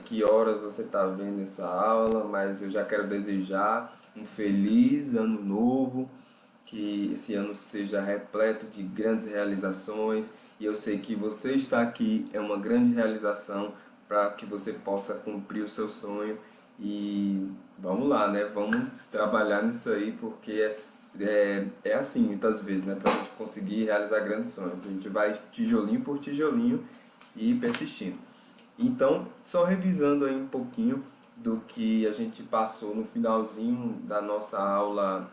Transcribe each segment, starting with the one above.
que horas você está vendo essa aula, mas eu já quero desejar um feliz ano novo, que esse ano seja repleto de grandes realizações. E eu sei que você está aqui é uma grande realização para que você possa cumprir o seu sonho. E vamos lá, né? Vamos trabalhar nisso aí, porque é assim muitas vezes, né? Para a gente conseguir realizar grandes sonhos. A gente vai tijolinho por tijolinho e persistindo. Então, só revisando aí um pouquinho do que a gente passou no finalzinho da nossa aula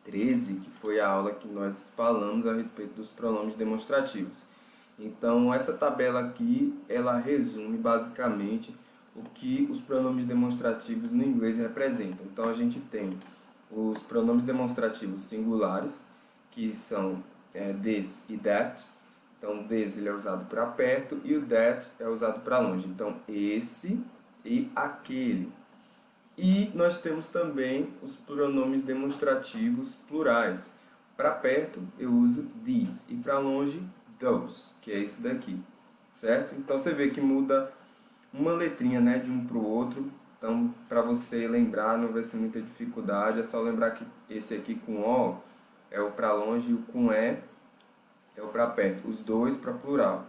13, que foi a aula que nós falamos a respeito dos pronomes demonstrativos. Então, essa tabela aqui, ela resume basicamente o que os pronomes demonstrativos no inglês representam. Então, a gente tem os pronomes demonstrativos singulares, que são this e that. Então, this ele é usado para perto e o that é usado para longe. Então, esse e aquele. E nós temos também os pronomes demonstrativos plurais. Para perto eu uso these e para longe those, que é esse daqui, certo? Então você vê que muda uma letrinha, né, de um para o outro. Então, para você lembrar, não vai ser muita dificuldade, é só lembrar que esse aqui com O é o para longe e o com E é o para perto, os dois para plural.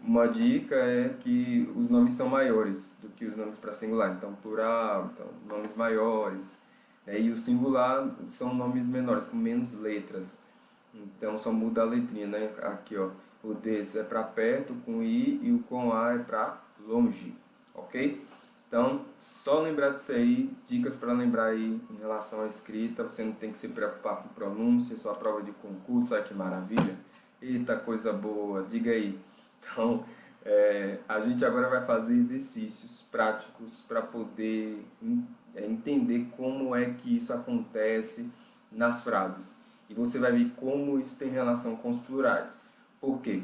Uma dica é que os nomes são maiores do que os nomes para singular, então plural, então, nomes maiores, né? E o singular são nomes menores, com menos letras. Então só muda a letrinha, né? Aqui, ó, o desse é para perto com I e o com A é para longe, ok? Então, só lembrar disso aí, dicas para lembrar aí em relação à escrita, você não tem que se preocupar com pronúncia, sua prova de concurso, olha que maravilha. Eita, coisa boa, diga aí. Então, a gente agora vai fazer exercícios práticos para poder entender como é que isso acontece nas frases. E você vai ver como isso tem relação com os plurais. Por quê?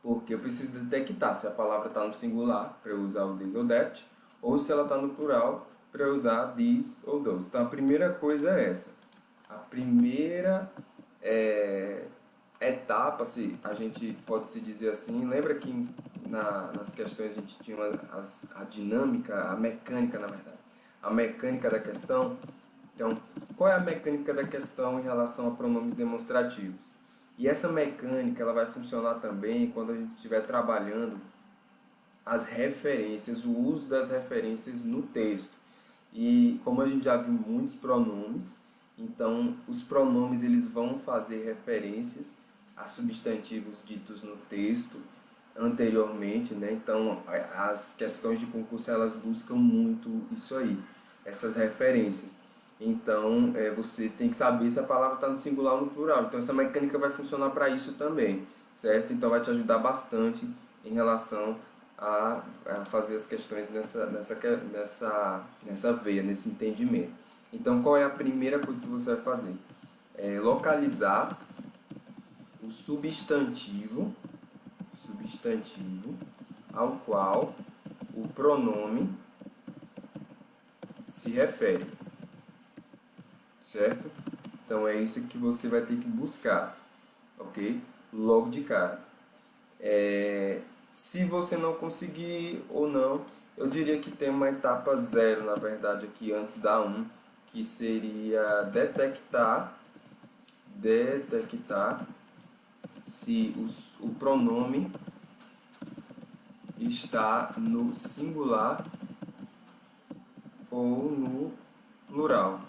Porque eu preciso detectar se a palavra está no singular, para eu usar o this ou that, ou se ela está no plural, para eu usar this ou those. Então, a primeira coisa é essa. A primeira etapa, se a gente pode se dizer assim, lembra que nas questões a gente tinha a dinâmica, a mecânica, na verdade, a mecânica da questão. Então, qual é a mecânica da questão em relação a pronomes demonstrativos? E essa mecânica ela vai funcionar também quando a gente estiver trabalhando as referências, o uso das referências no texto. E como a gente já viu muitos pronomes, então os pronomes eles vão fazer referências a substantivos ditos no texto anteriormente, né? Então as questões de concurso elas buscam muito isso aí, essas referências. Então você tem que saber se a palavra está no singular ou no plural. Então essa mecânica vai funcionar para isso também, certo? Então vai te ajudar bastante em relação a fazer as questões nessa veia, nesse entendimento. Então, qual é a primeira coisa que você vai fazer? É localizar o substantivo ao qual o pronome se refere, certo? Então, é isso que você vai ter que buscar, ok? Logo de cara. Se você não conseguir ou não, eu diria que tem uma etapa zero, na verdade, aqui antes da 1, que seria detectar se o pronome está no singular ou no plural,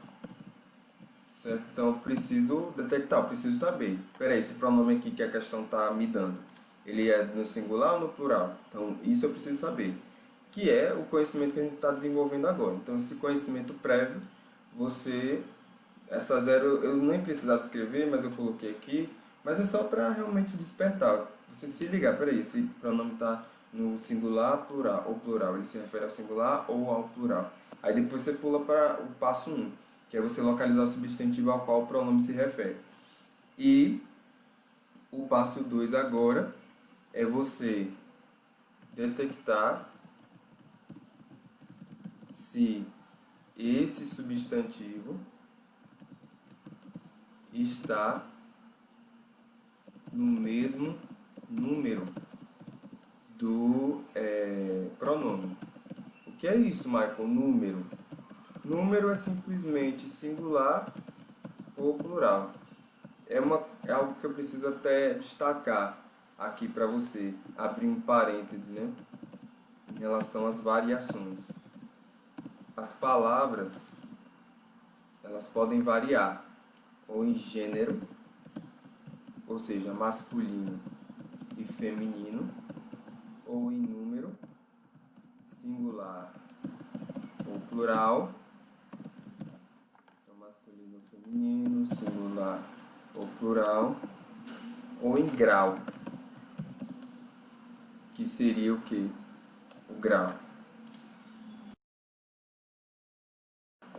certo? Então eu preciso detectar, eu preciso saber. Espera aí, esse pronome aqui que a questão está me dando, ele é no singular ou no plural? Então isso eu preciso saber, que é o conhecimento que a gente está desenvolvendo agora. Então esse conhecimento prévio, essa zero eu nem precisava escrever, mas eu coloquei aqui, mas é só para realmente despertar. Você se ligar, peraí, esse pronome está no singular, plural, ou plural, ele se refere ao singular ou ao plural. Aí depois você pula para o passo 1, que é você localizar o substantivo ao qual o pronome se refere. E o passo 2 agora é você detectar se esse substantivo está no mesmo número do pronome. que é isso, Michael? Número. Número é simplesmente singular ou plural. É algo que eu preciso até destacar aqui para você, abrir um parêntese, né? Em relação às variações. As palavras, elas podem variar, ou em gênero, ou seja, masculino e feminino, ou em número, singular ou plural, então masculino ou feminino, singular ou plural, ou em grau, que seria o que? O grau.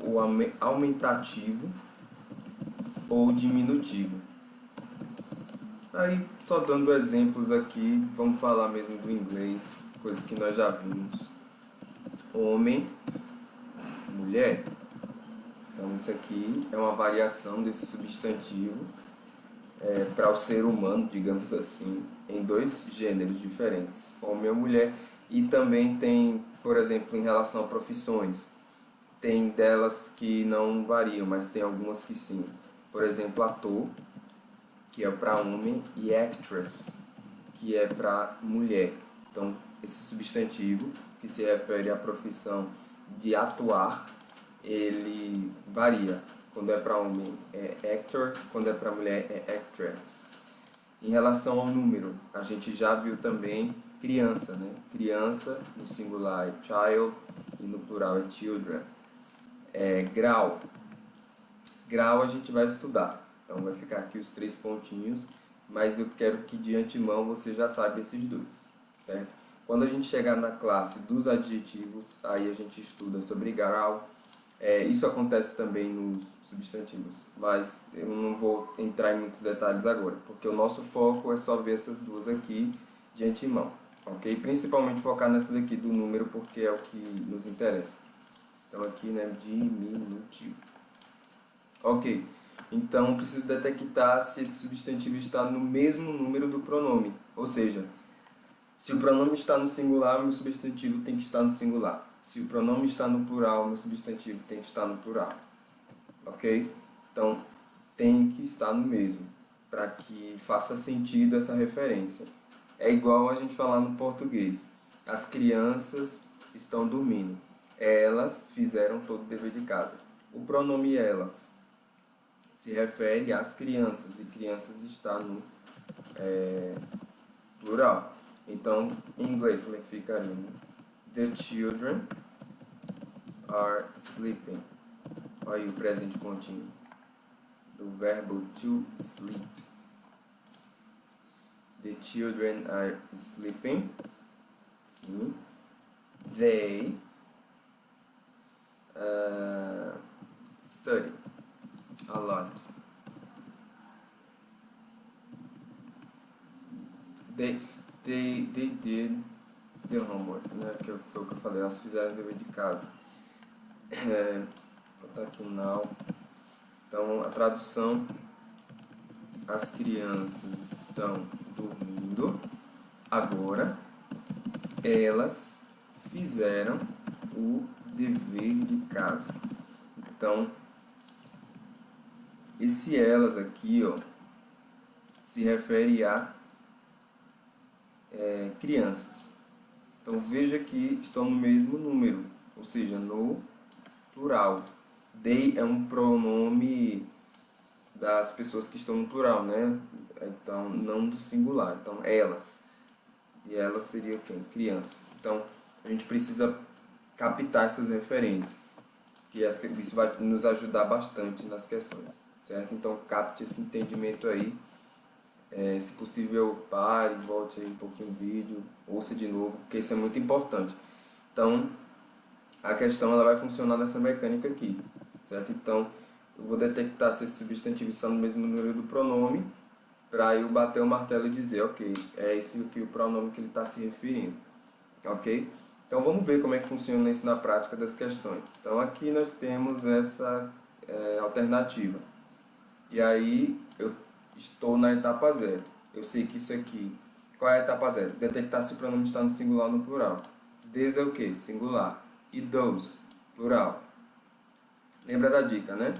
O aumentativo ou diminutivo. Aí, só dando exemplos aqui, vamos falar mesmo do inglês, coisas que nós já vimos. Homem, mulher. Então, isso aqui é uma variação desse substantivo para o ser humano, digamos assim, em dois gêneros diferentes, homem ou mulher. E também tem, por exemplo, em relação a profissões, tem delas que não variam, mas tem algumas que sim. Por exemplo, ator, que é para homem, e actress, que é para mulher. Então, esse substantivo, que se refere à profissão de atuar, ele varia. Quando é para homem é actor, quando é para mulher é actress. Em relação ao número, a gente já viu também criança, né? Criança, no singular é child e no plural é children. Grau. Grau a gente vai estudar. Então vai ficar aqui os 3 pontinhos, mas eu quero que de antemão você já saiba esses dois, certo? Quando a gente chegar na classe dos adjetivos, aí a gente estuda sobre grau. Isso acontece também nos substantivos, mas eu não vou entrar em muitos detalhes agora, porque o nosso foco é só ver essas duas aqui de antemão, ok? Principalmente focar nessa daqui do número, porque é o que nos interessa. Então aqui, né, diminutivo. Ok, então preciso detectar se esse substantivo está no mesmo número do pronome, ou seja, se o pronome está no singular, meu substantivo tem que estar no singular. Se o pronome está no plural, meu substantivo tem que estar no plural. Ok? Então, tem que estar no mesmo, para que faça sentido essa referência. É igual a gente falar no português. As crianças estão dormindo. Elas fizeram todo o dever de casa. O pronome elas se refere às crianças, e crianças está no plural. Então, em inglês, como é que ficaria? The children are sleeping. Olha aí o presente contínuo do verbo to sleep. The children are sleeping. Sim. They study a lot. They did the homework, né? Que foi o que eu falei, elas fizeram o dever de casa. Vou botar aqui um now. Então, a tradução: as crianças estão dormindo agora. Elas fizeram o dever de casa. Então, esse elas aqui, ó, se refere a crianças. Então, veja que estão no mesmo número, ou seja, no plural. They é um pronome das pessoas que estão no plural, né? Então, não do singular. Então, elas. E elas seriam quem? Crianças. Então, a gente precisa captar essas referências, que isso vai nos ajudar bastante nas questões, certo? Então, capte esse entendimento aí. Se possível, pare, volte aí um pouquinho o vídeo, ouça de novo, porque isso é muito importante. Então, a questão ela vai funcionar nessa mecânica aqui, certo? Então, eu vou detectar se esse substantivo está no mesmo número do pronome, para eu bater o martelo e dizer, ok, é esse aqui o pronome que ele está se referindo, ok? Então, vamos ver como é que funciona isso na prática das questões. Então, aqui nós temos essa alternativa. E aí, eu estou na etapa 0. Eu sei que isso aqui... Qual é a etapa 0? Detectar se o pronome está no singular ou no plural. Des é o quê? Singular. e those, plural. Lembra da dica, né?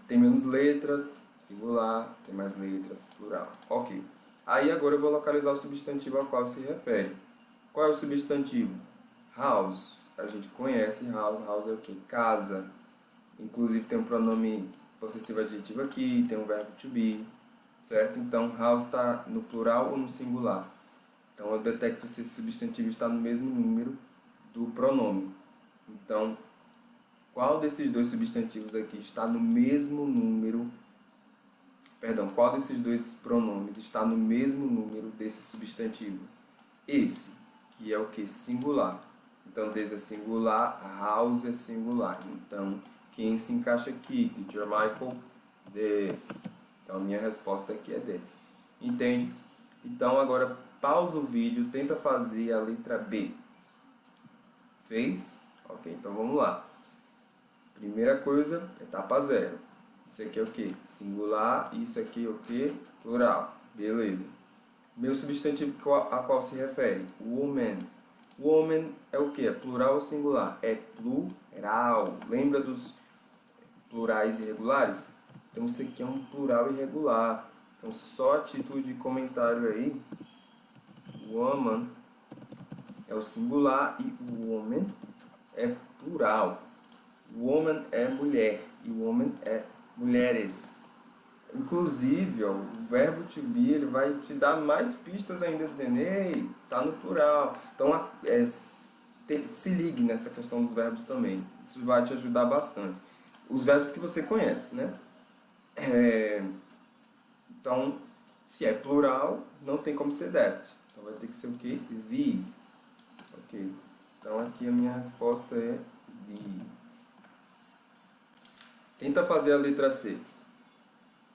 Tem menos letras, singular, tem mais letras, plural. Ok. Aí agora eu vou localizar o substantivo ao qual se refere. Qual é o substantivo? House. A gente conhece house. House é o quê? Casa. Inclusive tem um pronome possessivo adjetivo aqui, tem um verbo to be, certo? Então, house está no plural ou no singular. Então, eu detecto se esse substantivo está no mesmo número do pronome. Então, qual desses dois substantivos aqui está no mesmo número... Perdão, qual desses dois pronomes está no mesmo número desse substantivo? Esse, que é o que? Singular. Então, this é singular, house é singular. Então, quem se encaixa aqui? Teacher Michael, this. Então, a minha resposta aqui é this. Entende? Então, agora, pausa o vídeo, tenta fazer a letra B. Fez? Ok, então vamos lá. Primeira coisa, etapa 0. Isso aqui é o que? Singular. Isso aqui é o que? Plural. Beleza. Meu substantivo a qual se refere? Woman. Woman é o que? É plural ou singular? É plural. Lembra dos plurais irregulares? Então isso aqui é um plural irregular. Então só a título de comentário aí. Woman é o singular e woman é plural. Woman é mulher e woman é mulheres. Inclusive, ó, o verbo to be ele vai te dar mais pistas ainda, dizendo, ei, tá no plural. Então, se ligue nessa questão dos verbos também. Isso vai te ajudar bastante. Os verbos que você conhece, né? Então, se é plural, não tem como ser that. Então, vai ter que ser o quê? These. Ok. Então, aqui a minha resposta é these. Tenta fazer a letra C.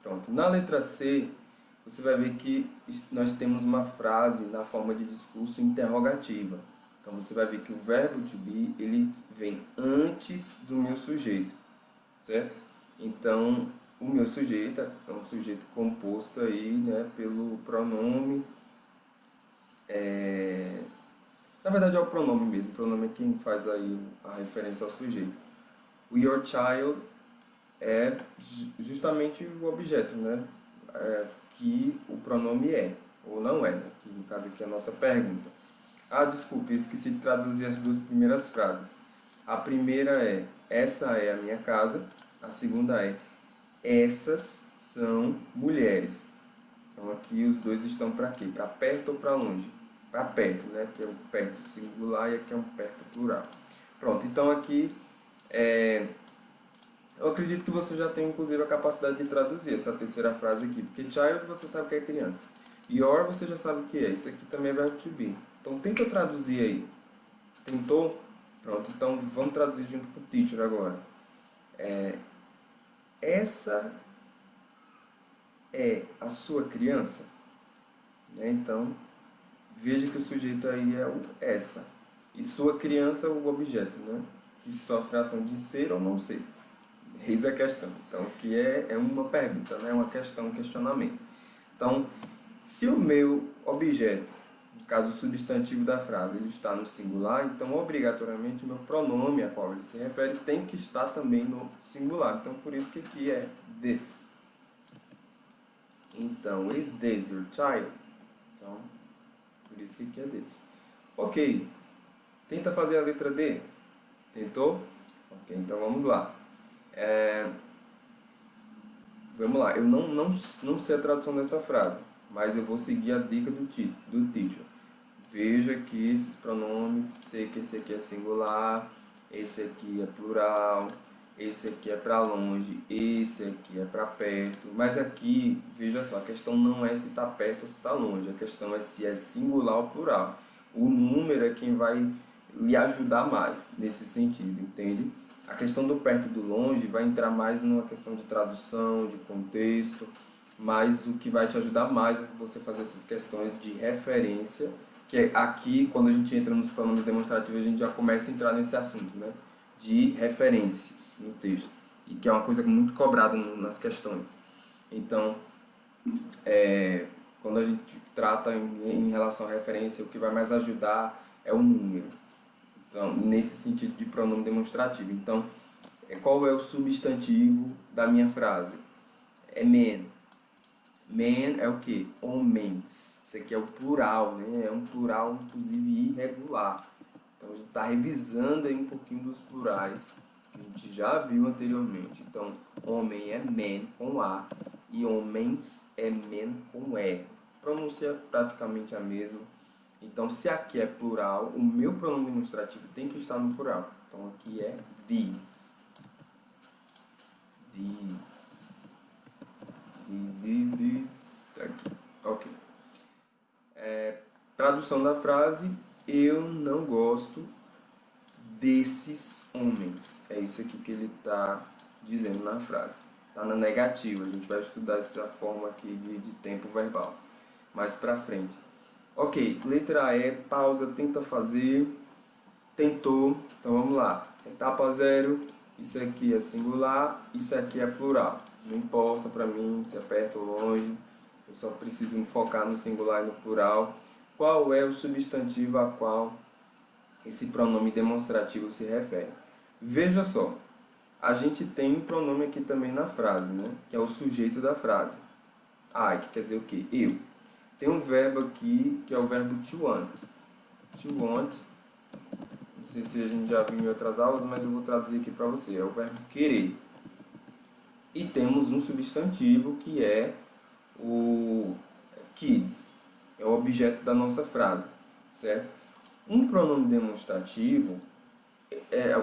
Pronto. Na letra C, você vai ver que nós temos uma frase na forma de discurso interrogativa. Então, você vai ver que o verbo to be, ele vem antes do meu sujeito, certo? Então, o meu sujeito é um sujeito composto aí, né, pelo pronome. Na verdade, é o pronome mesmo. O pronome é quem faz aí a referência ao sujeito. O your child é justamente o objeto, né? Que o pronome é, ou não é, né? Que no caso aqui é a nossa pergunta. Ah, desculpe, eu esqueci de traduzir as duas primeiras frases. A primeira é, essa é a minha casa. A segunda é, essas são mulheres. Então aqui os dois estão para quê? Para perto ou para longe? Para perto, né? Que é um perto singular e aqui é um perto plural. Pronto, então aqui eu acredito que você já tem, inclusive, a capacidade de traduzir essa terceira frase aqui. Porque child você sabe que é criança. Your você já sabe o que é. Isso aqui também é verbo to be. Então tenta traduzir aí. Tentou? Pronto, então vamos traduzir junto com o teacher agora. Essa é a sua criança? Né? Então, veja que o sujeito aí é o essa. E sua criança é o objeto, né? Que sofre a ação de ser ou não ser. Eis a questão. Então, aqui é uma pergunta, né? Uma questão, um questionamento. Então, se o meu objeto, no caso o substantivo da frase, ele está no singular, então obrigatoriamente o meu pronome a qual ele se refere tem que estar também no singular. Então, por isso que aqui é this. Então, is this your child? Então, por isso que aqui é this. Ok. Tenta fazer a letra D. Tentou? Ok, então vamos lá. Vamos lá, eu não sei a tradução dessa frase, mas eu vou seguir a dica do teacher. Veja que esses pronomes, sei que esse aqui é singular, esse aqui é plural, esse aqui é para longe, esse aqui é para perto. Mas aqui, veja só, a questão não é se está perto ou se está longe, a questão é se é singular ou plural. O número é quem vai lhe ajudar mais nesse sentido, entende? A questão do perto e do longe vai entrar mais numa questão de tradução, de contexto, mas o que vai te ajudar mais é você fazer essas questões de referência, que é aqui, quando a gente entra nos pronomes demonstrativos, a gente já começa a entrar nesse assunto, né? De referências no texto, e que é uma coisa muito cobrada nas questões. Então, quando a gente trata em relação à referência, o que vai mais ajudar é o número. Então, nesse sentido de pronome demonstrativo. Então, qual é o substantivo da minha frase? É man. Man é o quê? Homens. Isso aqui é o plural, né? É um plural, inclusive, irregular. Então, a gente está revisando aí um pouquinho dos plurais que a gente já viu anteriormente. Então, homem é man com A e homens é men com E. Pronúncia é praticamente a mesma. Então, se aqui é plural, o meu pronome demonstrativo tem que estar no plural. Então, aqui é these. These. These. Aqui. Ok. Tradução da frase: eu não gosto desses homens. É isso aqui que ele está dizendo na frase. Está na negativa. A gente vai estudar essa forma aqui de tempo verbal mais para frente. Ok, letra E, pausa, tenta fazer, tentou, então vamos lá. Etapa 0, isso aqui é singular, isso aqui é plural. Não importa para mim se é perto ou longe, eu só preciso me focar no singular e no plural. Qual é o substantivo a qual esse pronome demonstrativo se refere? Veja só, a gente tem um pronome aqui também na frase, né? Que é o sujeito da frase. I, que quer dizer o quê? Eu. Tem um verbo aqui que é o verbo to want. To want, não sei se a gente já viu em outras aulas, mas eu vou traduzir aqui para você. É o verbo querer. E temos um substantivo que é o kids. É o objeto da nossa frase, certo? Um pronome demonstrativo,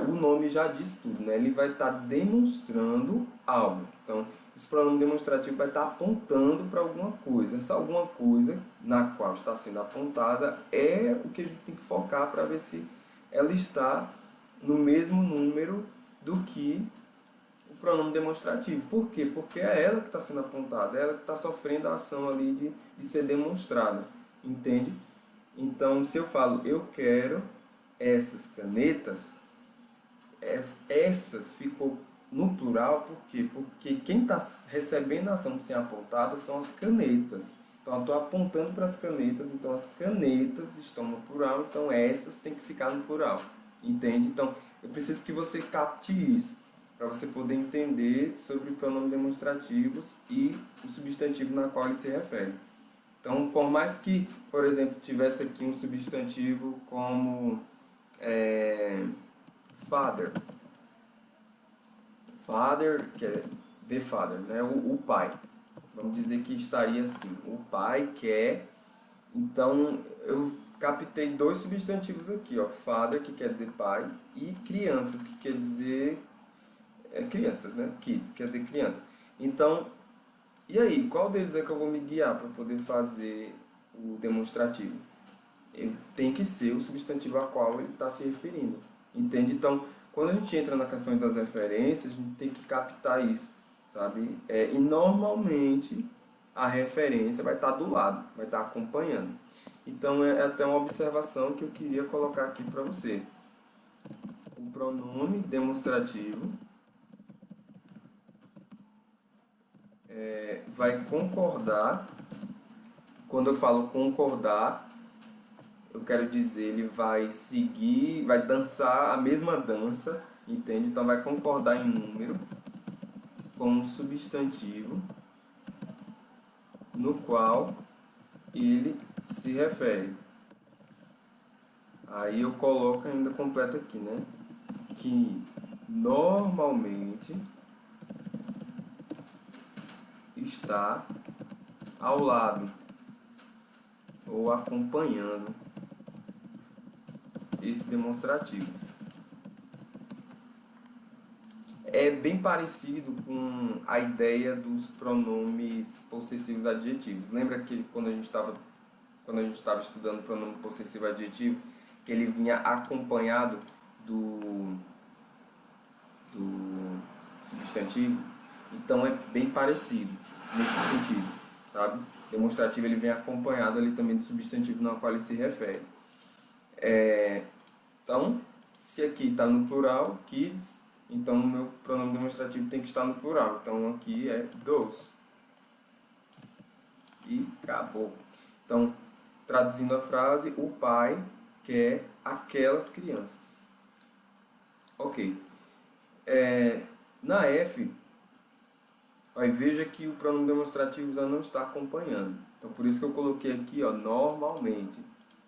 o nome já diz tudo, né? Ele vai estar demonstrando algo. Então, esse pronome demonstrativo vai estar apontando para alguma coisa. Essa alguma coisa na qual está sendo apontada é o que a gente tem que focar para ver se ela está no mesmo número do que o pronome demonstrativo. Por quê? Porque é ela que está sendo apontada, é ela que está sofrendo a ação ali de ser demonstrada. Entende? Então, se eu falo eu quero essas canetas, essas ficou no plural, por quê? Porque quem está recebendo a ação de ser apontada são as canetas. Então, eu estou apontando para as canetas, então as canetas estão no plural, então essas têm que ficar no plural. Entende? Então, eu preciso que você capte isso, para você poder entender sobre pronomes demonstrativos e o substantivo na qual ele se refere. Então, por mais que, por exemplo, tivesse aqui um substantivo como father. Father, que é the father, né? O pai. Vamos dizer que estaria assim. O pai quer. Então, eu captei dois substantivos aqui, ó. Father, que quer dizer pai, e crianças, que quer dizer... crianças, né? Kids, quer dizer criança. Então, e aí? Qual deles é que eu vou me guiar para poder fazer o demonstrativo? Ele tem que ser o substantivo a qual ele está se referindo. Entende? Então, quando a gente entra na questão das referências, a gente tem que captar isso, sabe? E normalmente a referência vai estar do lado, vai estar acompanhando. Então, é até uma observação que eu queria colocar aqui para você. O pronome demonstrativo vai concordar. Quando eu falo concordar, eu quero dizer, ele vai seguir, vai dançar a mesma dança, entende? Então vai concordar em número com um substantivo no qual ele se refere. Aí eu coloco ainda completo aqui, né? Que normalmente está ao lado ou acompanhando esse demonstrativo. É bem parecido com a ideia dos pronomes possessivos adjetivos. Lembra que quando a gente estava estudando o pronome possessivo adjetivo, que ele vinha acompanhado do substantivo? Então é bem parecido nesse sentido, sabe? Demonstrativo ele vem acompanhado ali também do substantivo no qual ele se refere. Então, se aqui está no plural, kids, então o meu pronome demonstrativo tem que estar no plural. Então aqui é those. E acabou. Então, traduzindo a frase, o pai quer aquelas crianças. Ok. Na F, aí veja que o pronome demonstrativo já não está acompanhando. Então, por isso que eu coloquei aqui, ó, normalmente,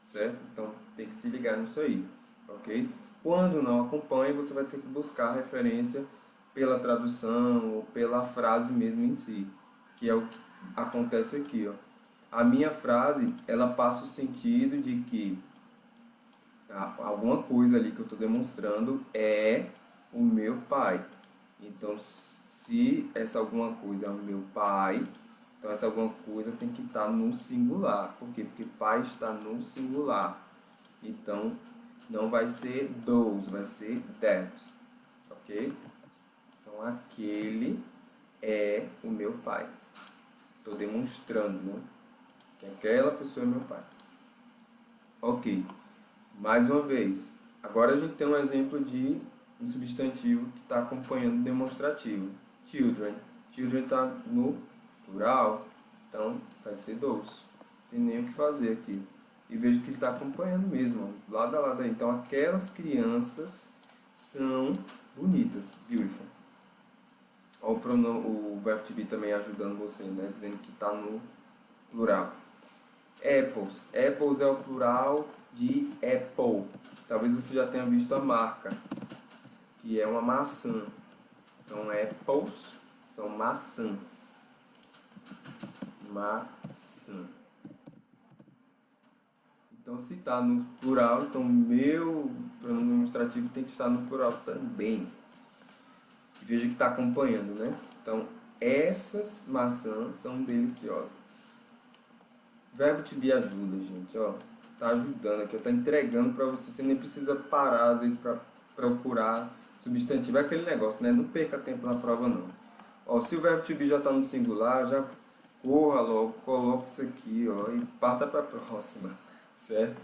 certo? Então, tem que se ligar nisso aí, ok? Quando não acompanha, você vai ter que buscar a referência pela tradução ou pela frase mesmo em si, que é o que acontece aqui, ó. A minha frase, ela passa o sentido de que alguma coisa ali que eu estou demonstrando é o meu pai. Então, se essa alguma coisa é o meu pai, então essa alguma coisa tem que estar no singular. Por quê? Porque pai está no singular. Então, não vai ser those, vai ser that. Ok? Então, aquele é o meu pai. Estou demonstrando, né? Que aquela pessoa é meu pai. Ok. Mais uma vez. Agora a gente tem um exemplo de um substantivo que está acompanhando o demonstrativo. Children. Children está no plural, então vai ser those. Não tem nem o que fazer aqui. E vejo que ele está acompanhando mesmo, ó, lado a lado aí. Então aquelas crianças são bonitas, beautiful. Olha o verbo to be também ajudando você, né? Dizendo que está no plural. Apples. Apples é o plural de apple. Talvez você já tenha visto a marca, que é uma maçã. Então, apples são maçãs. Maçã. Então, se está no plural, então meu pronome demonstrativo tem que estar no plural também. Veja que está acompanhando, né? Então, essas maçãs são deliciosas. Verbo to be ajuda, gente, ó. Tá ajudando aqui, ó, tá entregando para você. Você nem precisa parar, às vezes, para procurar substantivo. É aquele negócio, né? Não perca tempo na prova, não. Ó, se o verbo to be já está no singular, já corra logo, coloque isso aqui, ó, e parta para a próxima, certo?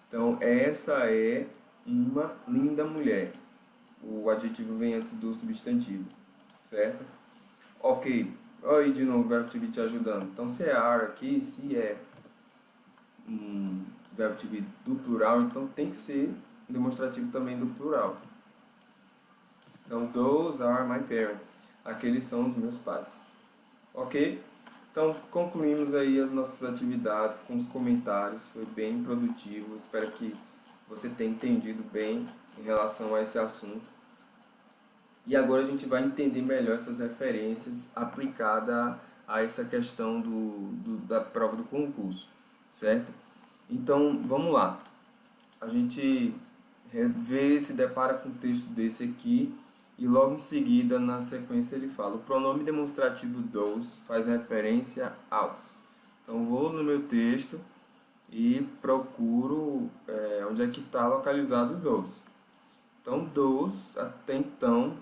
Então, essa é uma linda mulher. O adjetivo vem antes do substantivo, certo? Ok. Olha aí de novo o verbo to be te ajudando. Então, se é are aqui, se é um verbo to be do plural, então tem que ser demonstrativo também do plural. Então, those are my parents. Aqueles são os meus pais. Ok? Então, concluímos aí as nossas atividades com os comentários. Foi bem produtivo. Espero que você tenha entendido bem em relação a esse assunto. E agora a gente vai entender melhor essas referências aplicadas a essa questão da prova do concurso, certo? Então, vamos lá. A gente vê, se depara com um texto desse aqui e logo em seguida, na sequência, ele fala: o pronome demonstrativo those faz referência aos. Então, vou no meu texto e procuro onde é que está localizado those. Então, those, até então,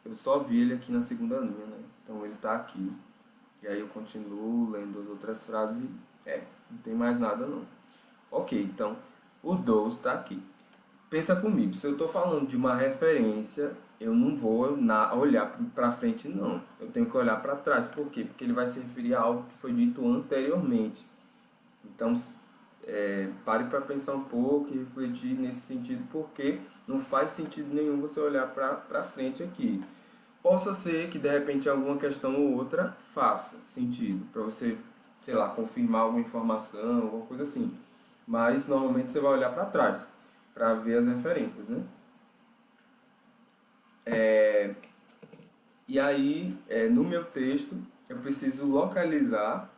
eu só vi ele aqui na segunda linha, né? Então, ele está aqui. E aí eu continuo lendo as outras frases e não tem mais nada não. Ok, então o those está aqui. Pensa comigo, se eu estou falando de uma referência, eu não vou olhar para frente não. Eu tenho que olhar para trás. Por quê? Porque ele vai se referir a algo que foi dito anteriormente. Então, pare para pensar um pouco e refletir nesse sentido, porque não faz sentido nenhum você olhar para frente aqui. Possa ser que de repente alguma questão ou outra faça sentido para você, sei lá, confirmar alguma informação, alguma coisa assim. Mas normalmente você vai olhar para trás para ver as referências, né? E aí, no meu texto, eu preciso localizar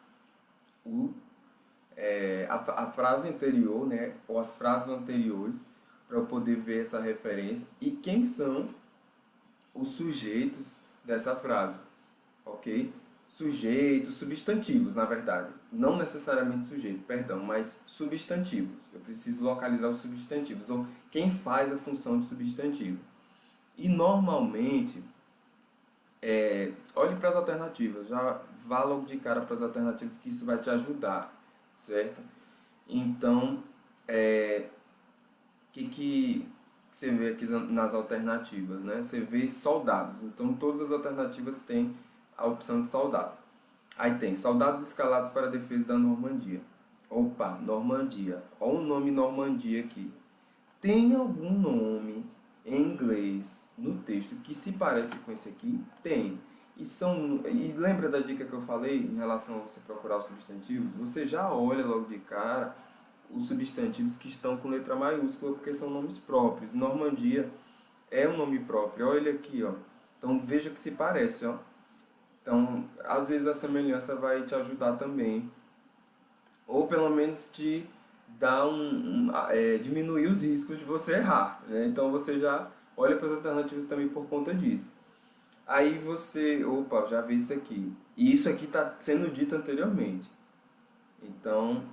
a frase anterior, né? Ou as frases anteriores para eu poder ver essa referência e quem são os sujeitos dessa frase, ok? Sujeitos, substantivos, na verdade. Não necessariamente sujeito, perdão, mas substantivos. Eu preciso localizar os substantivos, ou quem faz a função de substantivo. E normalmente, olhe para as alternativas, já vá logo de cara para as alternativas que isso vai te ajudar, certo? Então, que você vê aqui nas alternativas, né? Você vê soldados. Então, todas as alternativas têm a opção de soldado. Aí tem soldados escalados para a defesa da Normandia. Opa, Normandia. Olha o nome Normandia aqui. Tem algum nome em inglês no texto que se parece com esse aqui? Tem. E lembra da dica que eu falei em relação a você procurar os substantivos? Você já olha logo de cara os substantivos que estão com letra maiúscula, porque são nomes próprios. Normandia é um nome próprio. Olha ele aqui, ó. Então veja que se parece, ó. Então, às vezes a semelhança vai te ajudar também, ou pelo menos te dar diminuir os riscos de você errar, né? Então você já olha para as alternativas também por conta disso. Aí você, opa, já vi isso aqui. E isso aqui está sendo dito anteriormente. Então,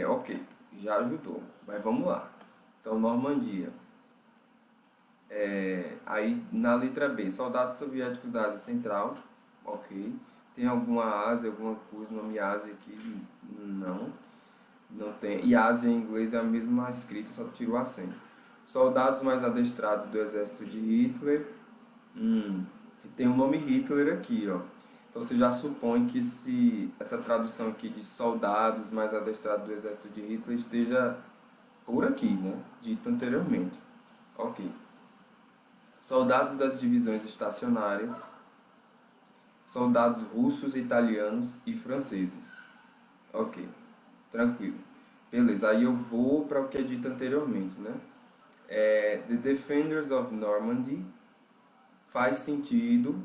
ok, já ajudou. Mas vamos lá. Então, Normandia. Aí na letra B, soldados soviéticos da Ásia Central. Ok. Tem alguma Ásia, alguma coisa, nome Ásia aqui? Não. Não tem. E Ásia em inglês é a mesma escrita, só tira o acento. Soldados mais adestrados do exército de Hitler. Tem o nome Hitler aqui, ó. Então você já supõe que essa tradução aqui de soldados mais adestrados do exército de Hitler esteja por aqui, né? Dito anteriormente. Ok. Soldados das divisões estacionárias, soldados russos, italianos e franceses. Ok, tranquilo. Beleza, aí eu vou para o que é dito anteriormente, né? The Defenders of Normandy faz sentido,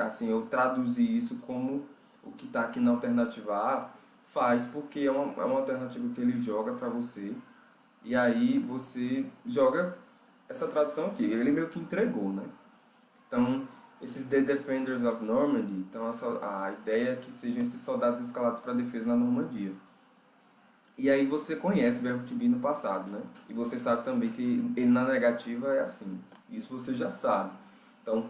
assim, eu traduzir isso como o que está aqui na alternativa A, faz, porque é uma alternativa que ele joga para você, e aí você joga essa tradução aqui, ele meio que entregou, né? Então, esses The Defenders of Normandy, então a ideia é que sejam esses soldados escalados para a defesa na Normandia. E aí você conhece o verbo to be no passado, né? E você sabe também que ele na negativa é assim. Isso você já sabe. Então,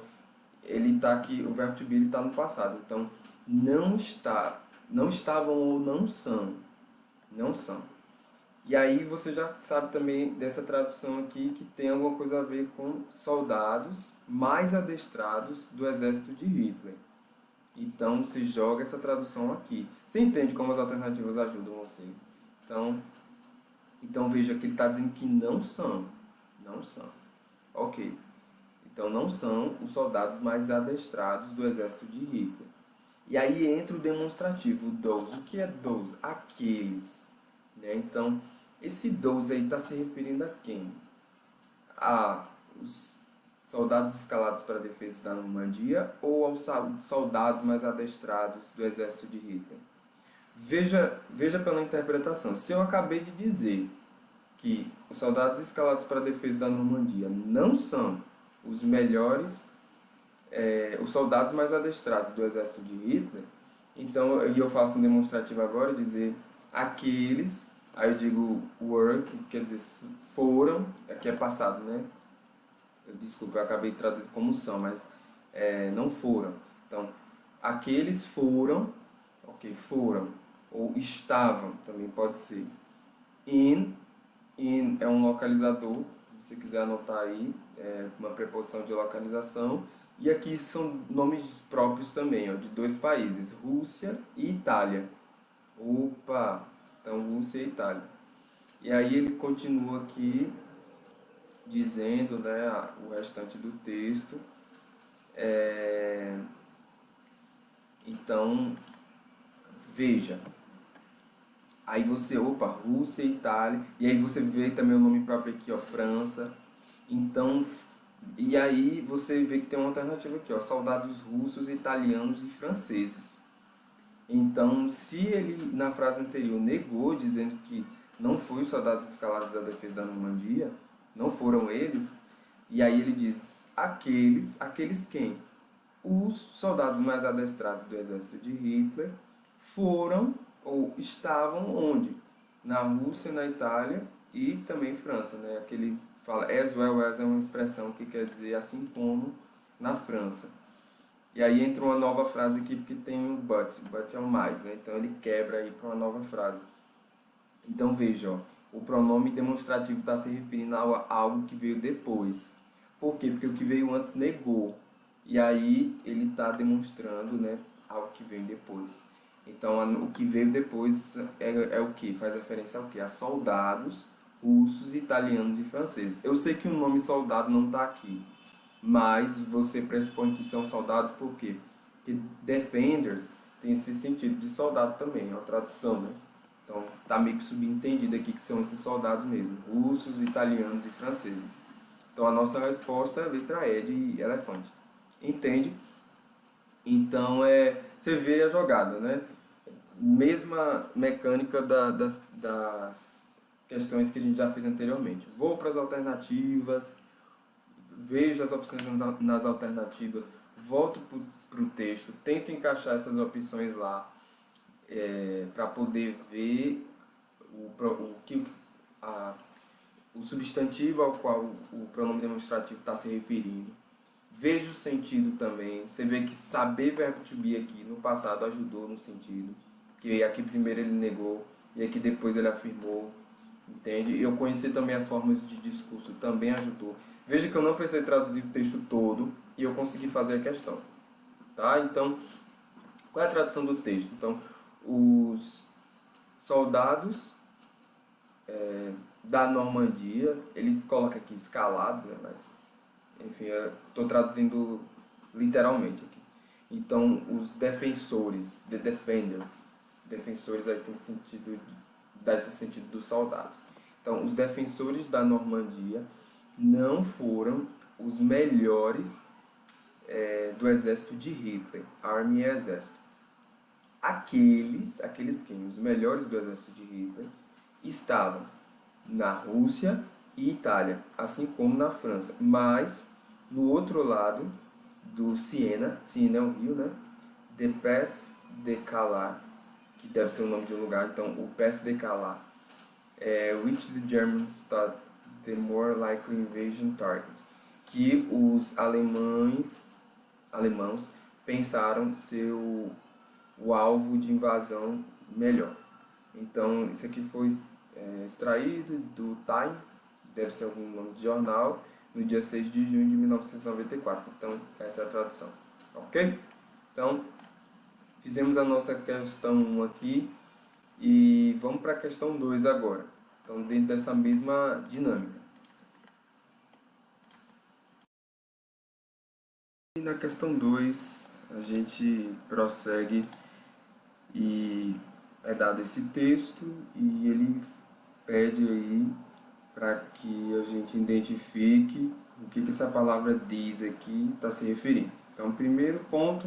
ele está aqui, o verbo to be está no passado. Então, não estavam ou não são. Não são. E aí você já sabe também dessa tradução aqui que tem alguma coisa a ver com soldados mais adestrados do exército de Hitler. Então se joga essa tradução aqui. Você entende como as alternativas ajudam você? Então veja que ele está dizendo que não são. Não são. Ok. Então não são os soldados mais adestrados do exército de Hitler. E aí entra o demonstrativo, those. O que é those? Aqueles. Né? Então, esse those aí está se referindo a quem? A os soldados escalados para a defesa da Normandia ou aos soldados mais adestrados do exército de Hitler? Veja pela interpretação. Se eu acabei de dizer que os soldados escalados para a defesa da Normandia não são os melhores, os soldados mais adestrados do exército de Hitler, então eu faço um demonstrativo agora, dizer aqueles, aí eu digo were, que quer dizer foram, aqui é passado, né? Desculpa, eu acabei de traduzir como são, mas não foram. Então, aqueles foram, ok, foram, ou estavam, também pode ser. In é um localizador, se você quiser anotar aí, uma preposição de localização. E aqui são nomes próprios também, ó, de dois países, Rússia e Itália. Opa! Então, Rússia e Itália. E aí ele continua aqui dizendo, né, o restante do texto. Então, veja. Aí você, opa, Rússia e Itália. E aí você vê também o nome próprio aqui, ó, França. Então, e aí você vê que tem uma alternativa aqui, ó, soldados russos, italianos e franceses. Então, se ele na frase anterior negou, dizendo que não foi os soldados escalados da defesa da Normandia, não foram eles, e aí ele diz aqueles quem? Os soldados mais adestrados do exército de Hitler foram ou estavam onde? Na Rússia, na Itália e também França, né? Aquele fala as well as é uma expressão que quer dizer assim como na França. E aí entra uma nova frase aqui porque tem um but é um mais, né? Então ele quebra aí para uma nova frase. Então veja, ó, o pronome demonstrativo está se referindo a algo que veio depois. Por quê? Porque o que veio antes negou. E aí ele está demonstrando, né, algo que veio depois. Então o que veio depois é o que? Faz referência ao que? A soldados russos, italianos e franceses. Eu sei que o nome soldado não está aqui, mas você pressupõe que são soldados por quê? Porque defenders tem esse sentido de soldado também, é uma tradução, né? Então está meio que subentendido aqui que são esses soldados mesmo, russos, italianos e franceses. Então a nossa resposta é a letra E de elefante. Entende? Então você vê a jogada, né? Mesma mecânica das questões que a gente já fez anteriormente. Vou para as alternativas, vejo as opções nas alternativas, volto para o texto, tento encaixar essas opções lá para poder ver a, o substantivo ao qual o pronome demonstrativo está se referindo. Vejo o sentido também. Você vê que saber verbo to be aqui no passado ajudou no sentido. Que aqui primeiro ele negou e aqui depois ele afirmou. Entende? E eu conhecer também as formas de discurso também ajudou. Veja que eu não precisei traduzir o texto todo e eu consegui fazer a questão. Tá? Então, qual é a tradução do texto? Então, os soldados da Normandia, ele coloca aqui escalados, né? Mas, enfim, eu estou traduzindo literalmente aqui. Então, os defensores, the defenders, defensores aí tem sentido, dá esse sentido dos soldados. Então, os defensores da Normandia não foram os melhores do exército de Hitler, Army e exército. Aqueles quem? Os melhores do exército de Hitler estavam na Rússia e Itália, assim como na França. Mas, no outro lado do Siena é um rio, né? The Pass de Calais, que deve ser o nome de um lugar, então o Pass de Calais, which the Germans thought the more likely invasion target, que os alemãos pensaram ser o alvo de invasão melhor. Então, isso aqui foi extraído do Time, deve ser algum nome de jornal, no dia 6 de junho de 1994. Então, essa é a tradução. Ok? Então, fizemos a nossa questão 1 aqui e vamos para a questão 2 agora. Então, dentro dessa mesma dinâmica. E na questão 2, a gente prossegue e é dado esse texto e ele pede aí para que a gente identifique o que essa palavra diz aqui está se referindo. Então, o primeiro ponto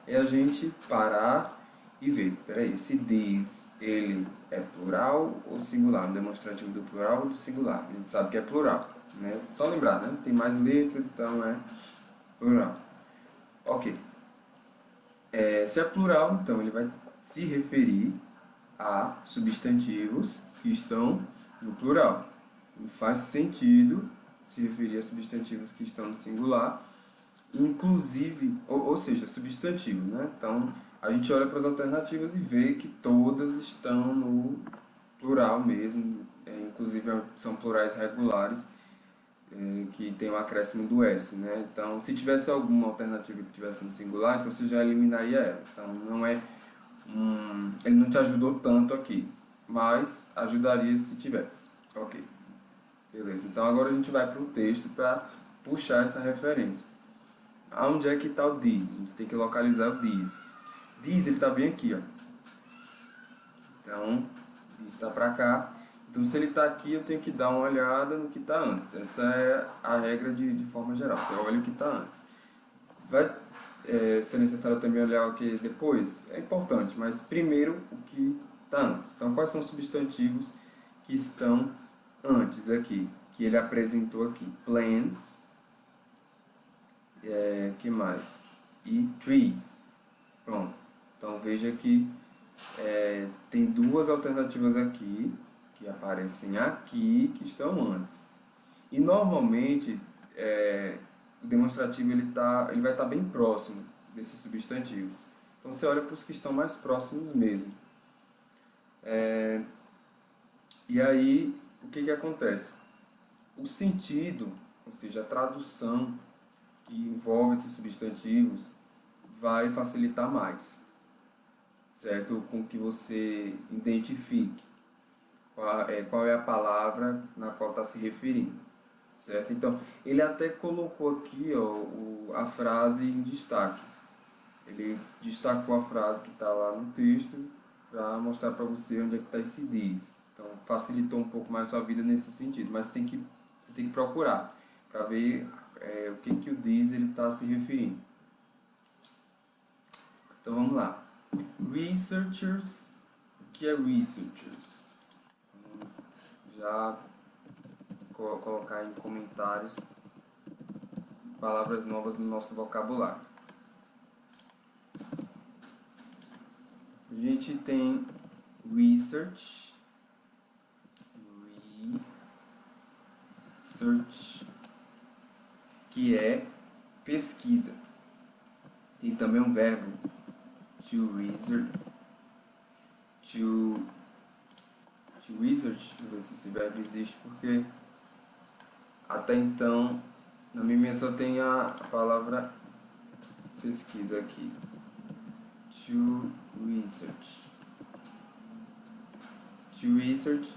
é a gente parar e ver. Peraí, esse diz, ele é plural ou singular? No demonstrativo do plural ou do singular? A gente sabe que é plural, né? Só lembrar, né? Tem mais letras, então é plural. Ok. Se é plural, então ele vai se referir a substantivos que estão no plural. Não faz sentido se referir a substantivos que estão no singular, inclusive, ou seja, substantivos, né? Então, a gente olha para as alternativas e vê que todas estão no plural mesmo, inclusive são plurais regulares, que tem o acréscimo do S, né? Então, se tivesse alguma alternativa que tivesse no singular, então você já eliminaria ela. Então, não é ele não te ajudou tanto aqui, mas ajudaria se tivesse. Ok, beleza. Então, agora a gente vai para o texto para puxar essa referência. Aonde é que está o this? A gente tem que localizar o this. This, ele está bem aqui, ó. Então, this está para cá. Então, se ele está aqui, eu tenho que dar uma olhada no que está antes. Essa é a regra de forma geral. Você olha o que está antes. Vai ser necessário também olhar o que depois? É importante, mas primeiro o que está antes. Então, quais são os substantivos que estão antes aqui? Que ele apresentou aqui. Plants. Que mais? E trees. Pronto. Então, veja que tem duas alternativas aqui, que aparecem aqui, que estão antes. E normalmente, o demonstrativo ele vai estar bem próximo desses substantivos. Então, você olha para os que estão mais próximos mesmo. E aí, o que acontece? O sentido, ou seja, a tradução que envolve esses substantivos, vai facilitar mais, certo? Com que você identifique. qual é a palavra na qual está se referindo, certo? Então, ele até colocou aqui, ó, a frase em destaque. Ele destacou a frase que está lá no texto para mostrar para você onde é que está esse this. Então, facilitou um pouco mais a sua vida nesse sentido, mas você tem que procurar para ver o que o this ele está se referindo. Então, vamos lá. Researchers, o que é researchers? Já colocar em comentários palavras novas no nosso vocabulário. A gente tem research, que é pesquisa. Tem também um verbo, to research, não sei se esse verbo existe, porque até então, na minha só tem a palavra pesquisa aqui. To research. To research,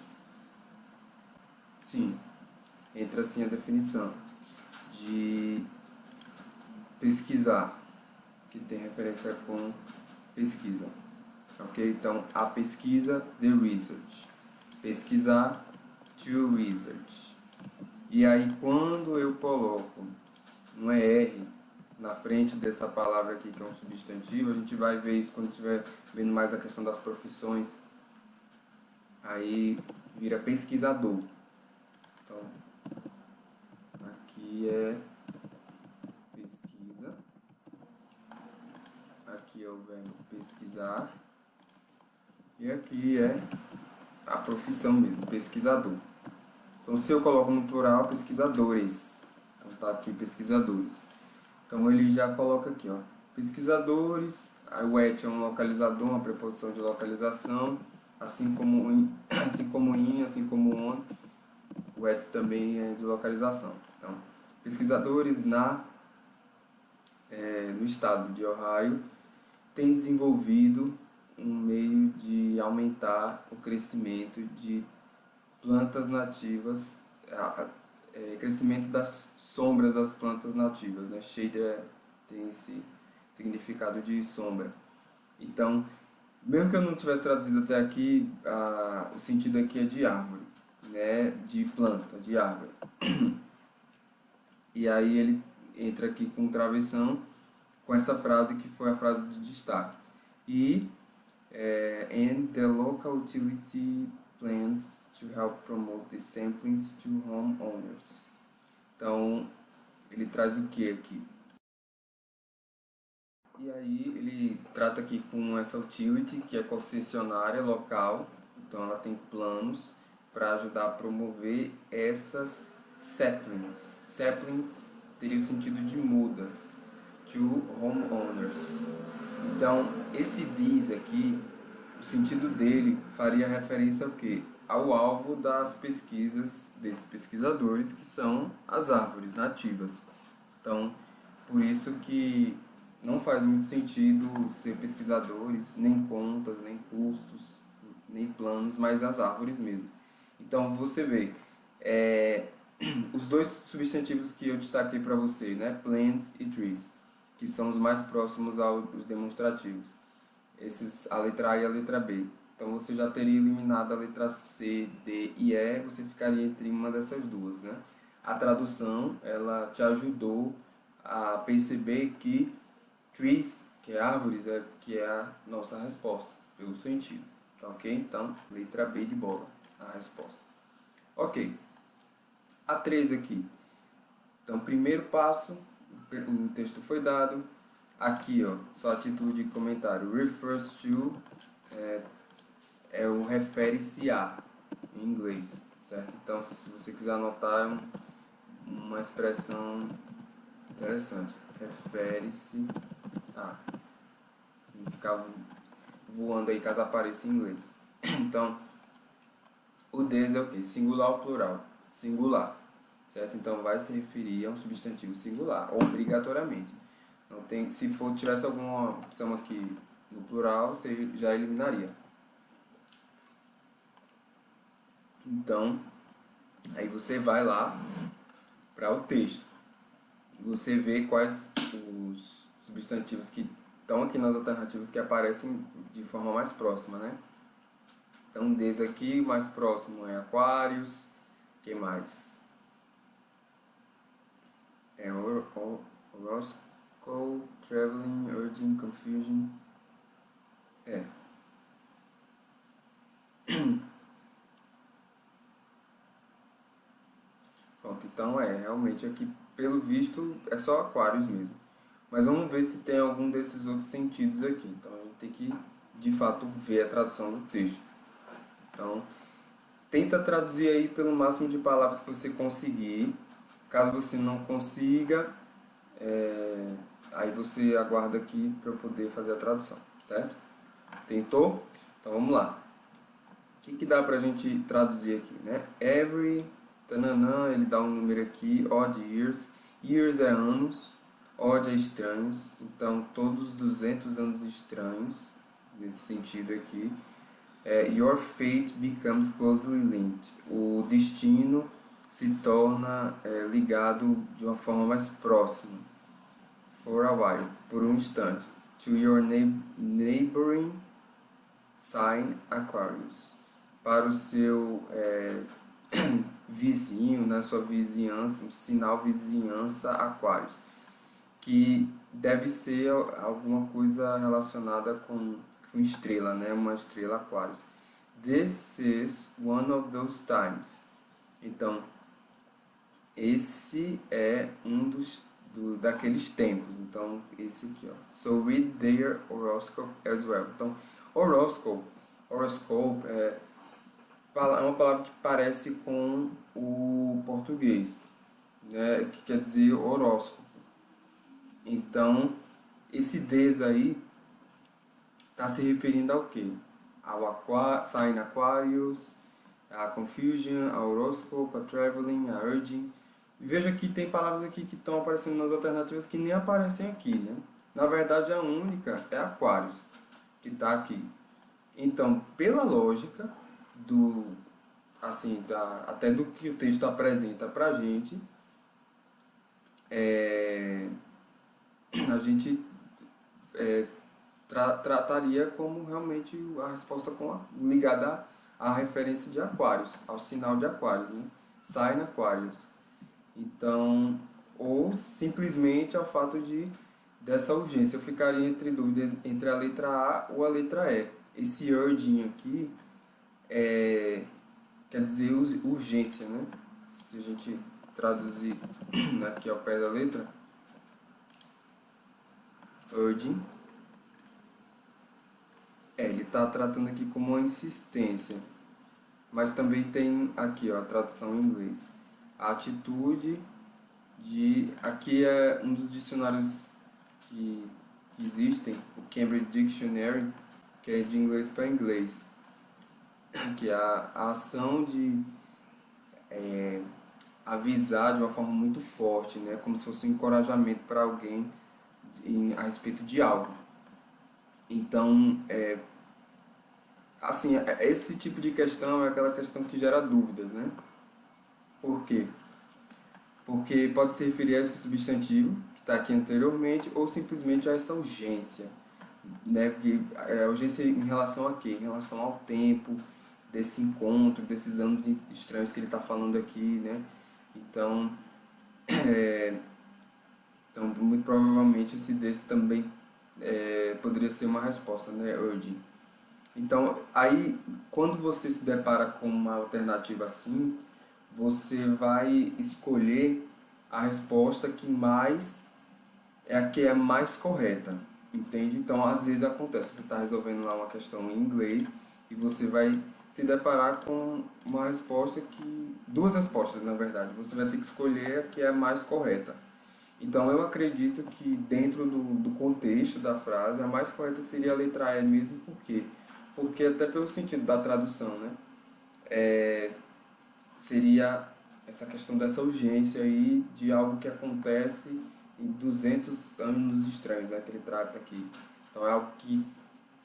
sim, entra assim a definição de pesquisar, que tem referência com pesquisa. Ok? Então, a pesquisa, the research. Pesquisar, to research. E aí, quando eu coloco um R na frente dessa palavra aqui, que é um substantivo, a gente vai ver isso quando estiver vendo mais a questão das profissões. Aí, vira pesquisador. Então, aqui é pesquisa. Aqui é o verbo pesquisar. E aqui é a profissão mesmo, pesquisador. Então, se eu coloco no plural, pesquisadores. Então, tá aqui pesquisadores. Então, ele já coloca aqui, ó, pesquisadores. Aí o at é um localizador, uma preposição de localização. Assim como in, assim como on, o at também é de localização. Então, pesquisadores no estado de Ohio têm desenvolvido um meio de aumentar o crescimento de plantas nativas, crescimento das sombras das plantas nativas, né? Shade tem esse significado de sombra. Então, mesmo que eu não tivesse traduzido até aqui, o sentido aqui é de árvore, né? De planta, de árvore. E aí ele entra aqui com travessão, com essa frase que foi a frase de destaque. E and the local utility plans to help promote the samplings to homeowners. Então, ele traz o que aqui? E aí ele trata aqui com essa utility, que é concessionária local. Então, ela tem planos para ajudar a promover essas saplings. Saplings teria o sentido de mudas, to homeowners. Então, esse this aqui, o sentido dele faria referência ao quê? Ao alvo das pesquisas desses pesquisadores, que são as árvores nativas. Então, por isso que não faz muito sentido ser pesquisadores, nem contas, nem custos, nem planos, mas as árvores mesmo. Então, você vê, os dois substantivos que eu destaquei para você, né? Plants e trees, que são os mais próximos aos demonstrativos. A letra A e a letra B. Então você já teria eliminado a letra C, D e E, você ficaria entre uma dessas duas, né? A tradução, ela te ajudou a perceber que trees, que é árvores, que é a nossa resposta, pelo sentido. Tá ok? Então, letra B de bola, a resposta. Ok. A 3 aqui. Então, primeiro passo, o texto foi dado. Aqui, ó, só a título de comentário, refers to o refere-se a, em inglês, certo? Então, se você quiser anotar, uma expressão interessante, refere-se a, significava voando aí caso apareça em inglês. Então, o des é o quê? Singular ou plural? Singular, certo? Então, vai se referir a um substantivo singular, obrigatoriamente. Então, se tivesse alguma opção aqui no plural, você já eliminaria. Então, aí você vai lá para o texto e você vê quais os substantivos que estão aqui nas alternativas que aparecem de forma mais próxima, né? Então, desde aqui, mais próximo é Aquários, que mais? É Roscoe, Traveling, Urging, Confusion. É. Pronto, então realmente aqui, pelo visto, é só Aquários mesmo. Mas vamos ver se tem algum desses outros sentidos aqui. Então a gente tem que, de fato, ver a tradução do texto. Então, tenta traduzir aí pelo máximo de palavras que você conseguir. Caso você não consiga, aí você aguarda aqui para eu poder fazer a tradução, certo? Tentou? Então vamos lá. O que dá pra gente traduzir aqui, né? Every, tananã, ele dá um número aqui, odd years. Years é anos, odd é estranhos. Então, todos 200 anos estranhos, nesse sentido aqui. Your fate becomes closely linked. O destino se torna ligado de uma forma mais próxima. For a while, por um instante. To your neighboring sign Aquarius. Para o seu vizinho, na sua vizinhança, um sinal vizinhança Aquários, que deve ser alguma coisa relacionada com estrela, né? Uma estrela Aquários. This is one of those times. Então, esse é um daqueles tempos. Então, esse aqui, ó. So read their horoscope as well. Então, horoscope é uma palavra que parece com o português, né, que quer dizer horóscopo. Então, esse des aí está se referindo ao quê? Ao sign Aquarius, a confusion, a horoscope, a traveling, a urging. Veja que tem palavras aqui que estão aparecendo nas alternativas que nem aparecem aqui, né? Na verdade, a única é Aquarius, que está aqui. Então, pela lógica até do que o texto apresenta para a gente trataria como realmente a resposta ligada à referência de Aquários, ao sinal de Aquários, né? Sign Aquarius. Então, ou simplesmente ao fato dessa urgência. Eu ficaria entre dúvidas entre a letra A ou a letra E. Esse urging aqui quer dizer urgência, né? Se a gente traduzir aqui ao pé da letra, urging, ele está tratando aqui como uma insistência, mas também tem aqui, ó, a tradução em inglês. A atitude aqui é um dos dicionários que existem, o Cambridge Dictionary, que é de inglês para inglês, que é a ação de avisar de uma forma muito forte, né? Como se fosse um encorajamento para alguém a respeito de algo. Então, assim, esse tipo de questão é aquela questão que gera dúvidas, né? Por quê? Porque pode se referir a esse substantivo que está aqui anteriormente ou simplesmente a essa urgência, né? Porque a urgência em relação a quê? Em relação ao tempo desse encontro, desses anos estranhos que ele está falando aqui, né? Então, muito provavelmente esse desse também poderia ser uma resposta, né? Urging. Então, aí, quando você se depara com uma alternativa assim, você vai escolher a resposta que é a que é mais correta, entende? Então, às vezes acontece, você está resolvendo lá uma questão em inglês e você vai se deparar com uma resposta duas respostas, na verdade. Você vai ter que escolher a que é a mais correta. Então, eu acredito que dentro do contexto da frase, a mais correta seria a letra E mesmo, por quê? Porque até pelo sentido da tradução, né? Seria essa questão dessa urgência aí de algo que acontece em 200 anos estranhos, né? Que ele trata aqui. Então é algo que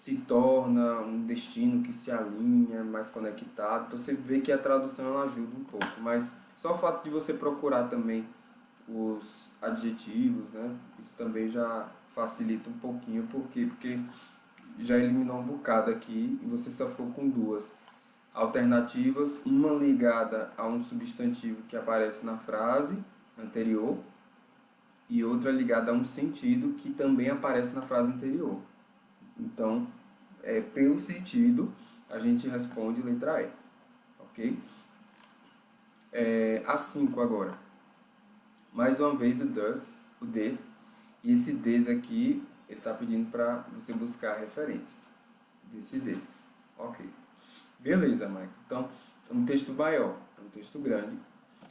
se torna um destino que se alinha, mais conectado. Então você vê que a tradução ela ajuda um pouco, mas só o fato de você procurar também os adjetivos, né? Isso também já facilita um pouquinho, por quê? Porque já eliminou um bocado aqui e você só ficou com duas alternativas, uma ligada a um substantivo que aparece na frase anterior e outra ligada a um sentido que também aparece na frase anterior. Então, pelo sentido, a gente responde letra E, ok? A 5 agora. Mais uma vez o does, o this, e esse this aqui, ele está pedindo para você buscar a referência desse this, ok? Beleza, Michael. Então, é um texto maior, é um texto grande.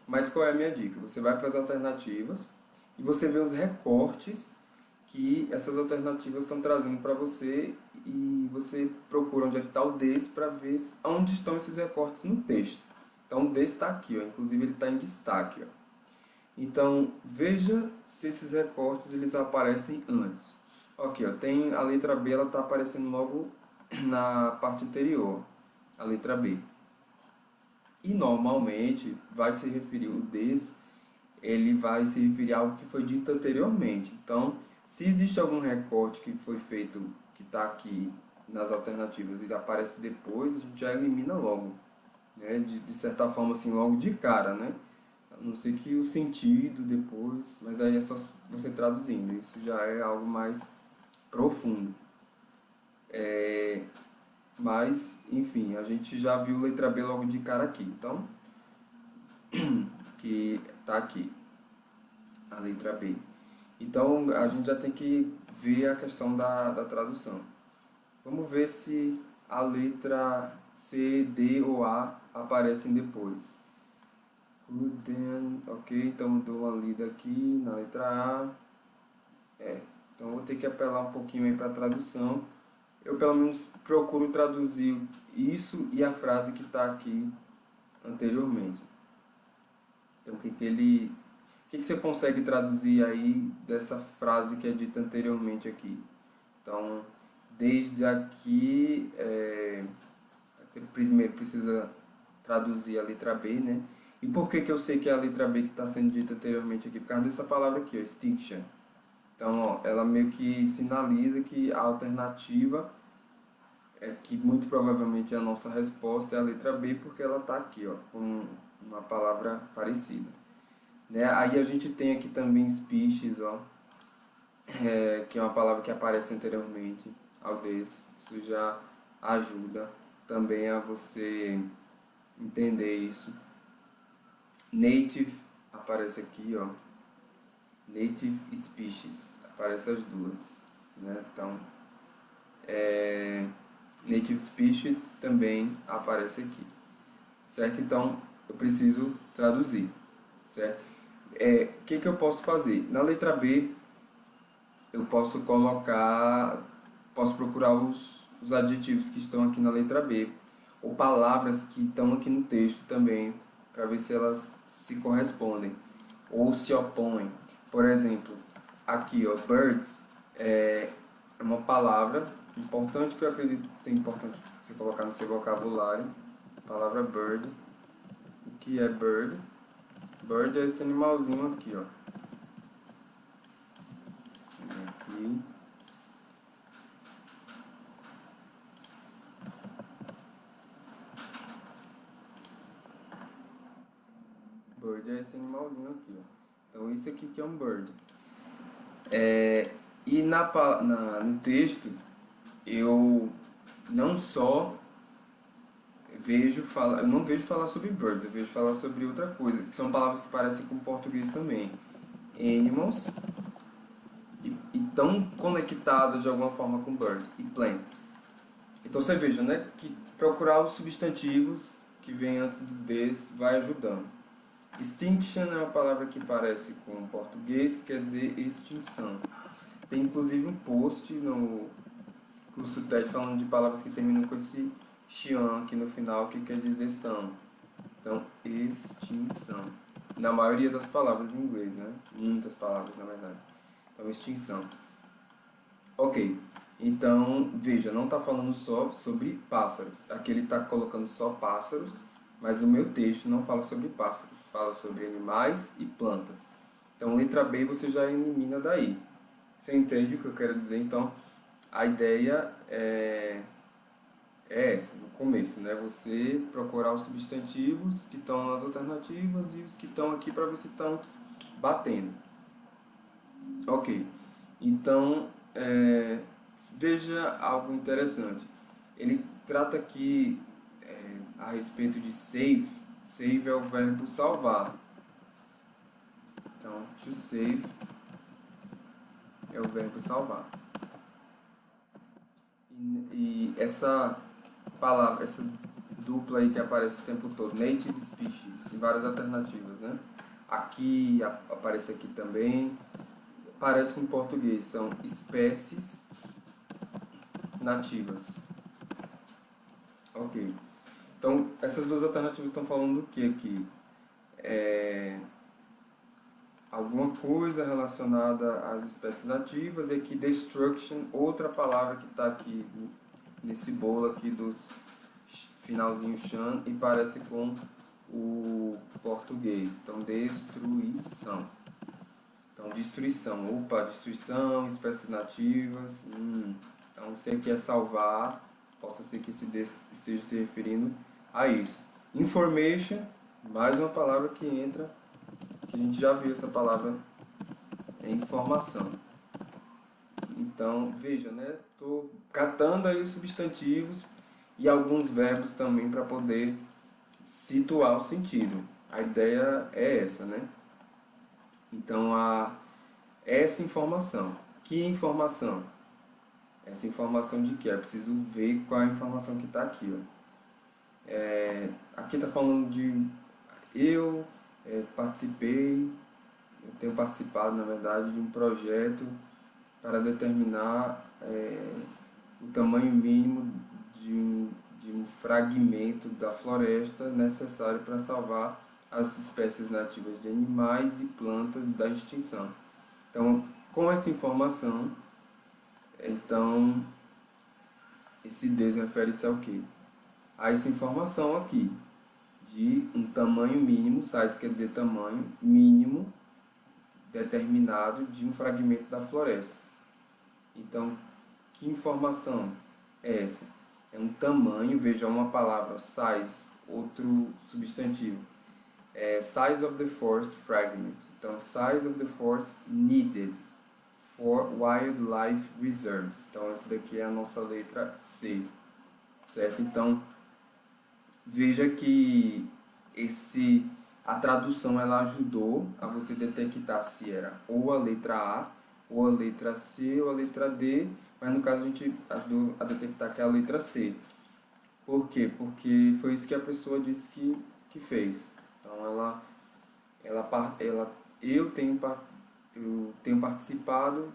Mas qual é a minha dica? Você vai para as alternativas e você vê os recortes que essas alternativas estão trazendo para você e você procura onde é que está o this para ver onde estão esses recortes no texto. Então, o this está aqui, ó. Inclusive ele está em destaque. Ó. Então, veja se esses recortes eles aparecem antes. Ok, ó, tem a letra B, ela está aparecendo logo na parte anterior, a letra B. E normalmente vai se referir o this, ele vai se referir a algo que foi dito anteriormente. Então, se existe algum recorte que foi feito, que está aqui nas alternativas e aparece depois, a gente já elimina logo, né? De certa forma, assim, logo de cara, né? A não ser que o sentido depois, mas aí é só você traduzindo, isso já é algo mais profundo. Mas, enfim, a gente já viu letra B logo de cara aqui, então, que tá aqui, a letra B. Então, a gente já tem que ver a questão da tradução. Vamos ver se a letra C, D ou A aparecem depois. Ok, então eu dou uma lida aqui na letra A. Então vou ter que apelar um pouquinho aí para a tradução. Eu pelo menos procuro traduzir isso e a frase que está aqui anteriormente. Então o que você consegue traduzir aí dessa frase que é dita anteriormente aqui? Então, desde aqui, você primeiro precisa traduzir a letra B, né? E por que eu sei que é a letra B que está sendo dita anteriormente aqui? Por causa dessa palavra aqui, ó, extinction. Então, ó, ela meio que sinaliza que a alternativa, que muito provavelmente é a nossa resposta, é a letra B, porque ela está aqui, ó, com uma palavra parecida. Né? Aí a gente tem aqui também species, ó, que é uma palavra que aparece anteriormente ao this. Isso já ajuda também a você entender isso. Native aparece aqui, ó. Native species, aparece as duas, né? Então, native species também aparece aqui, certo? Então, eu preciso traduzir, certo? O que eu posso fazer? Na letra B, eu posso procurar os adjetivos que estão aqui na letra B, ou palavras que estão aqui no texto também, para ver se elas se correspondem, ou se opõem. Por exemplo, aqui, ó, birds é uma palavra importante que eu acredito ser importante você colocar no seu vocabulário. A palavra bird. O que é bird? Bird é esse animalzinho aqui, ó. Aqui. Bird é esse animalzinho aqui, ó. Então, isso aqui que é um bird. E no texto, eu não só eu não vejo falar sobre birds, eu vejo falar sobre outra coisa, que são palavras que parecem com português também. Animals, e estão conectadas de alguma forma com bird, e plants. Então você veja, né, que procurar os substantivos que vêm antes do this vai ajudando. Extinction é uma palavra que parece com português, que quer dizer extinção. Tem inclusive um post no curso TED falando de palavras que terminam com esse xian aqui no final, que quer dizer são. Então, extinção. Na maioria das palavras em inglês, né? Muitas palavras, na verdade. Então, extinção. Ok. Então, veja, não está falando só sobre pássaros. Aqui ele está colocando só pássaros, mas o meu texto não fala sobre pássaros, fala sobre animais e plantas. Então, letra B você já elimina daí. Você entende o que eu quero dizer? Então, a ideia é essa, no começo, né? Você procurar os substantivos que estão nas alternativas e os que estão aqui para ver se estão batendo. Ok. Então, veja algo interessante. Ele trata aqui a respeito de save. Save é o verbo salvar. Então, to save é o verbo salvar. E essa palavra, essa dupla aí que aparece o tempo todo, native species, em várias alternativas, né? Aqui, aparece aqui também. Parece com o português, são espécies nativas. Ok. Então, essas duas alternativas estão falando do que aqui? Alguma coisa relacionada às espécies nativas, e aqui destruction, outra palavra que está aqui nesse bolo aqui dos finalzinho chan e parece com o português. Então, destruição. Então, destruição. Opa, destruição, espécies nativas. Então, se aqui é salvar, possa ser que esteja se referindo a isso. Information, mais uma palavra que entra, que a gente já viu essa palavra, é informação. Então, veja, né? Estou catando aí os substantivos e alguns verbos também para poder situar o sentido. A ideia é essa, né? Então, essa informação. Que informação? Essa informação de quê? É preciso ver qual é a informação que está aqui. Ó. Aqui está falando de eu participei, eu tenho participado, na verdade, de um projeto para determinar o tamanho mínimo de um fragmento da floresta necessário para salvar as espécies nativas de animais e plantas da extinção. Então, com essa informação, então, esse Deus refere-se ao quê? A essa informação aqui, de um tamanho mínimo, size quer dizer tamanho mínimo determinado de um fragmento da floresta. Então, que informação é essa? É um tamanho, veja uma palavra, size, outro substantivo. Size of the forest fragment. Então, size of the forest needed for wildlife reserves. Então, essa daqui é a nossa letra C, certo? Então, veja que a tradução ela ajudou a você detectar se era ou a letra A, ou a letra C, ou a letra D, mas no caso a gente ajudou a detectar que é a letra C. Por quê? Porque foi isso que a pessoa disse que fez. Então, eu tenho participado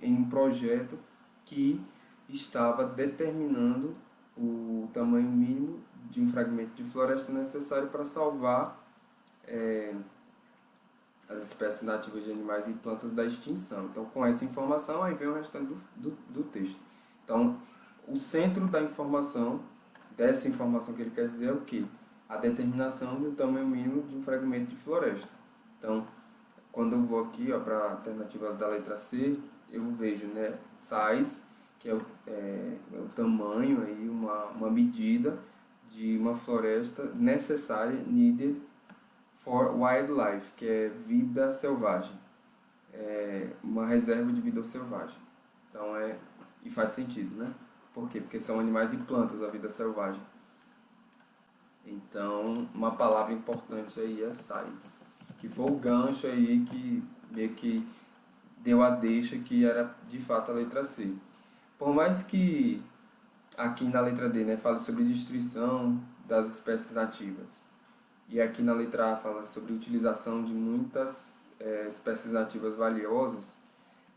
em um projeto que estava determinando o tamanho mínimo de um fragmento de floresta necessário para salvar as espécies nativas de animais e plantas da extinção. Então, com essa informação, aí vem o restante do texto. Então, o centro da informação, dessa informação que ele quer dizer é o quê? A determinação do tamanho mínimo de um fragmento de floresta. Então, quando eu vou aqui para a alternativa da letra C, eu vejo, né, size, que é o tamanho, aí, uma medida de uma floresta necessária, needed, for wildlife, que é vida selvagem. Uma reserva de vida selvagem. Então, e faz sentido, né? Por quê? Porque são animais e plantas a vida selvagem. Então, uma palavra importante aí é size, que foi o gancho aí que meio que deu a deixa que era de fato a letra C. Por mais que aqui na letra D, né, fala sobre destruição das espécies nativas, e aqui na letra A fala sobre utilização de muitas espécies nativas valiosas,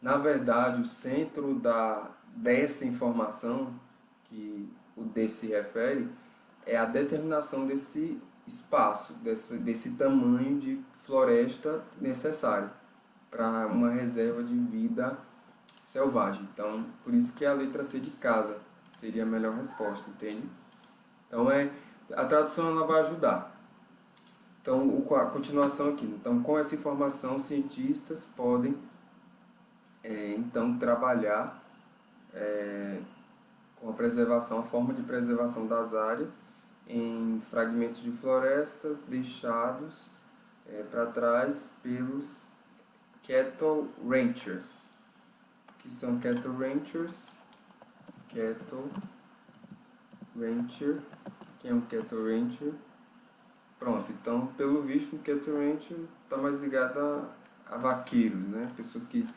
na verdade o centro dessa informação que o D se refere é a determinação desse espaço, desse tamanho de floresta necessário para uma reserva de vida selvagem. Então, por isso que a letra C de casa seria a melhor resposta, entende? Então, a tradução ela vai ajudar. Então, a continuação aqui. Então, com essa informação, cientistas podem, então, trabalhar com a preservação, a forma de preservação das áreas em fragmentos de florestas deixados para trás pelos cattle ranchers. O que são cattle ranchers? Cattle rancher. Quem é um cattle rancher? Pronto, então, pelo visto, o cattle rancher está mais ligado a vaqueiros, né? Pessoas que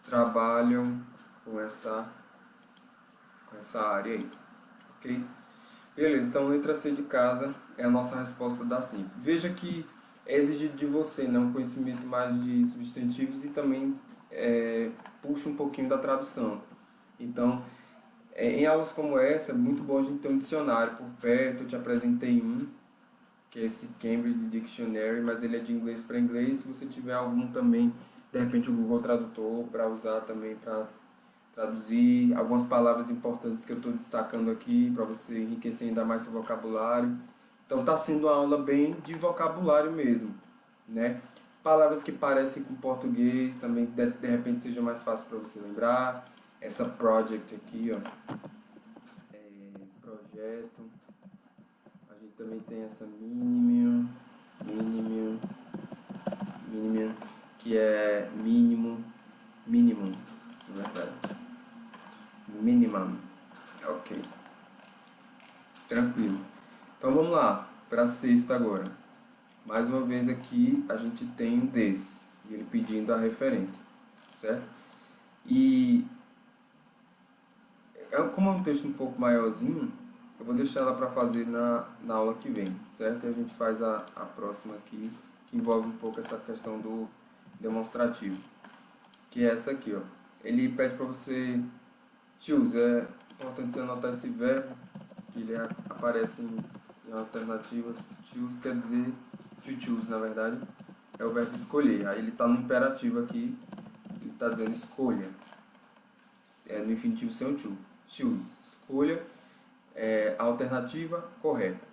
trabalham com essa área aí, ok? Beleza, então letra C de casa é a nossa resposta da 5. Veja que é exigido de você, né, um conhecimento mais de substantivos e também puxa um pouquinho da tradução. Então, em aulas como essa, é muito bom a gente ter um dicionário por perto. Eu te apresentei um, que é esse Cambridge Dictionary, mas ele é de inglês para inglês. Se você tiver algum também, de repente o Google Tradutor, para usar também para traduzir algumas palavras importantes que eu estou destacando aqui, para você enriquecer ainda mais seu vocabulário. Então está sendo uma aula bem de vocabulário mesmo, né? Palavras que parecem com português também de repente seja mais fácil para você lembrar. Essa project aqui, ó, projeto. A gente também tem essa minimum, que é mínimo, na verdade. Minimum, ok. Tranquilo. Então vamos lá, para a sexta agora. Mais uma vez aqui a gente tem um this, e ele pedindo a referência, certo? E como é um texto um pouco maiorzinho, eu vou deixar ela para fazer na aula que vem, certo? E a gente faz a próxima aqui, que envolve um pouco essa questão do demonstrativo, que é essa aqui, ó. Ele pede para você choose, é importante você anotar esse verbo, que ele aparece em alternativas. Choose quer dizer to choose, na verdade, é o verbo escolher. Aí ele está no imperativo aqui, ele está dizendo escolha, no infinitivo sem o to. Choose, escolha a alternativa correta.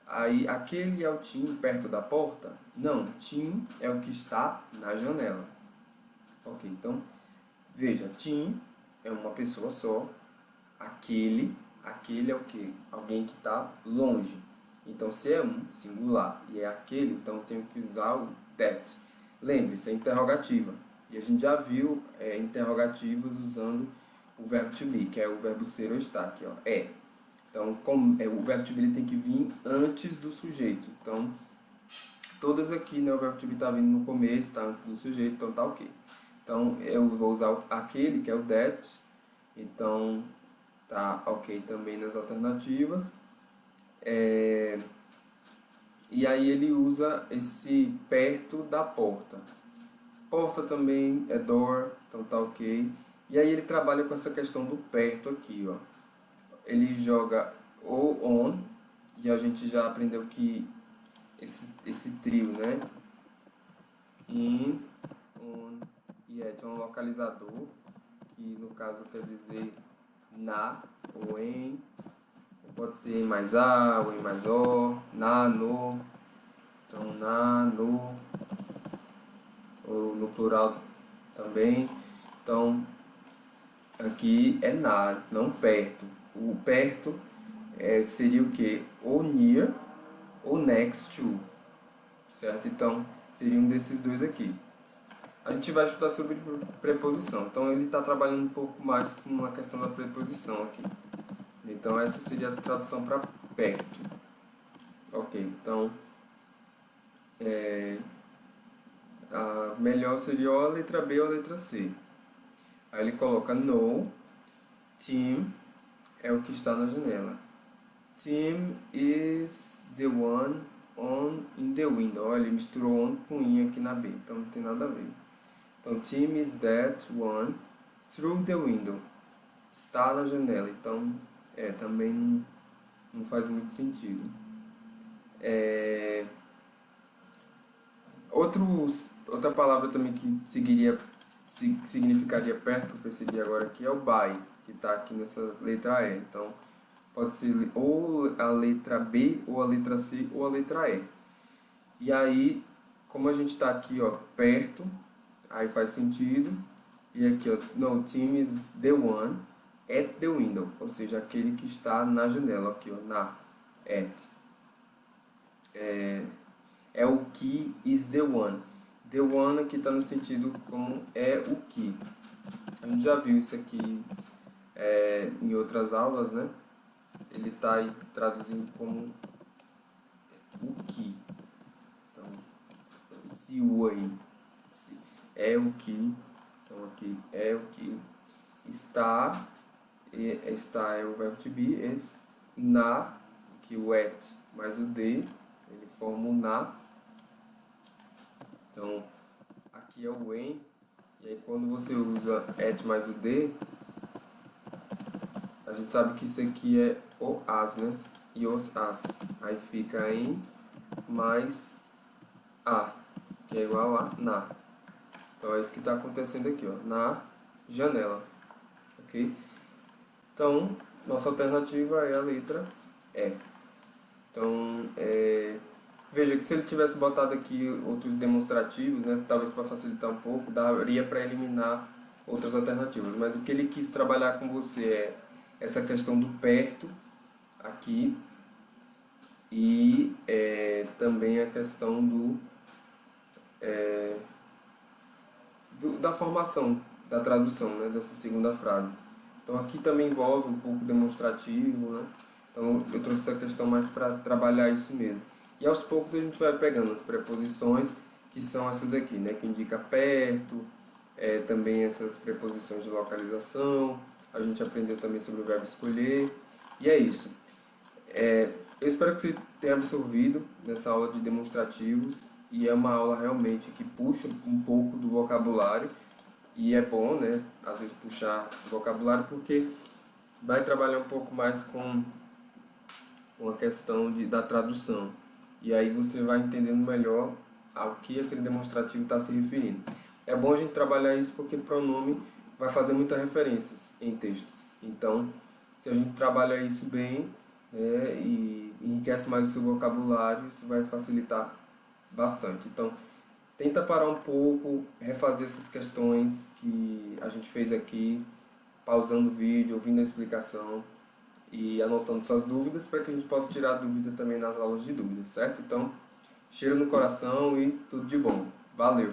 Aí, aquele é o Tim perto da porta? Não, Tim é o que está na janela. Ok, então, veja, Tim é uma pessoa só. Aquele é o que? Alguém que está longe. Então, se é um singular e é aquele, então eu tenho que usar o that. Lembre-se, é interrogativa. E a gente já viu interrogativas usando o verbo to be, que é o verbo ser ou estar aqui, ó, é. Então, o verbo to be ele tem que vir antes do sujeito. Então, todas aqui, né, o verbo to be está vindo no começo, está antes do sujeito, então tá ok. Então, eu vou usar aquele, que é o that. Então, tá ok também nas alternativas. E aí ele usa esse perto da porta. Porta também é door, então tá ok. E aí ele trabalha com essa questão do perto aqui, ó. Ele joga o on, e a gente já aprendeu que esse trio, né? In, on e at é um localizador, que no caso quer dizer na ou em, pode ser em mais a ou em mais o, na, no, então na, no, ou no plural também. Então aqui é na, não perto. O perto seria o que? Ou near ou next to, certo? Então seria um desses dois aqui. A gente vai estudar sobre preposição, então ele está trabalhando um pouco mais com a questão da preposição aqui. Então essa seria a tradução para perto. Ok, então a melhor seria ou a letra B ou a letra C. Aí ele coloca no, Tim é o que está na janela. Tim is the one on in the window. Olha, ele misturou on com in aqui na B, então não tem nada a ver. Então, Tim is that one through the window. Está na janela. Então, também não faz muito sentido. Outra palavra também que seguiria significaria perto, que eu percebi agora aqui, é o by, que está aqui nessa letra E. Então, pode ser ou a letra B, ou a letra C, ou a letra E. E aí, como a gente está aqui, ó, perto, aí faz sentido. E aqui, ó, no, Tim is the one at the window, ou seja, aquele que está na janela, aqui, ó, na, at. É o que is the one. The one aqui está no sentido como é o que. A gente já viu isso aqui em outras aulas, né? Ele está aí traduzindo como o que. Então, esse o aí. É o que. Então, aqui é o que. Está. Está é o verbo to be. Esse, na, que o at mais o de, ele forma o na. Então, aqui é o em. E aí, quando você usa at mais o de, a gente sabe que isso aqui é o as, né? E os as. Aí fica em mais a, que é igual a na. Então é isso que está acontecendo aqui, ó, na janela. Ok? Então, nossa alternativa é a letra E. Então, veja que se ele tivesse botado aqui outros demonstrativos, né, talvez para facilitar um pouco, daria para eliminar outras alternativas. Mas o que ele quis trabalhar com você é essa questão do perto aqui e também a questão da formação, da tradução, né, dessa segunda frase. Então aqui também envolve um pouco demonstrativo, né? Então eu trouxe essa questão mais para trabalhar isso mesmo. E aos poucos a gente vai pegando as preposições, que são essas aqui, né, que indica perto, também essas preposições de localização. A gente aprendeu também sobre o verbo escolher. E é isso. Eu espero que você tenha absorvido nessa aula de demonstrativos, e é uma aula realmente que puxa um pouco do vocabulário, e é bom, né, às vezes puxar o vocabulário, porque vai trabalhar um pouco mais com a questão da tradução, e aí você vai entendendo melhor ao que aquele demonstrativo está se referindo. É bom a gente trabalhar isso porque pronome vai fazer muitas referências em textos, então se a gente trabalha isso bem, e enriquece mais o seu vocabulário, isso vai facilitar bastante. Então, tenta parar um pouco, refazer essas questões que a gente fez aqui, pausando o vídeo, ouvindo a explicação e anotando suas dúvidas para que a gente possa tirar dúvida também nas aulas de dúvidas, certo? Então, cheiro no coração e tudo de bom. Valeu!